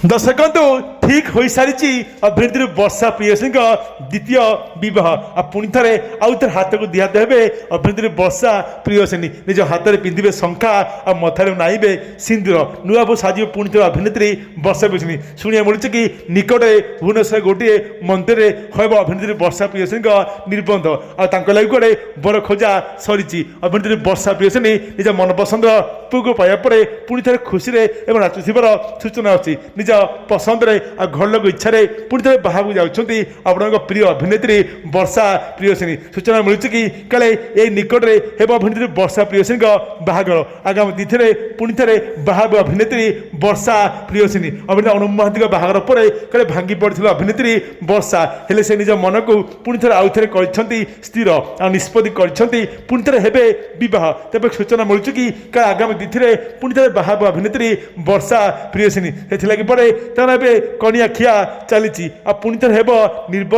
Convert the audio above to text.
दर्शक ठीक हो सारी अभिनेत्री वर्षा प्रियसी द्वितीय बह पुणी थे आउ थे हाथ को दिहात हे अभिनेत्री वर्षा प्रियसिनी निज हाथ में पिंधे शंखा आ मथार नाइबे सिंदूर नुआ बो साजिब पुणी थे अभिनेत्री वर्षा प्रियसिनी शुणा मिलूँ कि निकटे भुवनेश्वर गोटे मंदिर हम अभिनेत्री वर्षा प्रियसिनी निबंध आगे कड़े बर खोजा सरी अभिनेत्री वर्षा प्रियसिनी निज मनपसंद पु को पाया पुणी थे खुशी नाचुवर सूचना अच्छी निज पसंद घर लोक इच्छा पुणी थे बाहर जाऊँगी आपण प्रिय अभिनेत्री वर्षा प्रियसिनी सूचना मिलूँ कि काले ये निकटने हेब अभिनेत्री वर्षा प्रियसिनी बाहागर आगामी तिथि पुणी थे बाहर अभिनेत्री वर्षा प्रियसिनी अभिनेता अनु महांती बाहागर पर काले भांगी पड़ी अभिनेत्री वर्षा हेले से निज मन को पुणी थे आउ थे स्थिर आ निष्पत्ति पुणी थे हेबे बह तेज सूचना मिलूँ कि आगामी तिथि पुणी थे बाहर अभिनेत्री वर्षा प्रियसिनी से पर कनिया खिया चली पुणी थे हेब निबंध।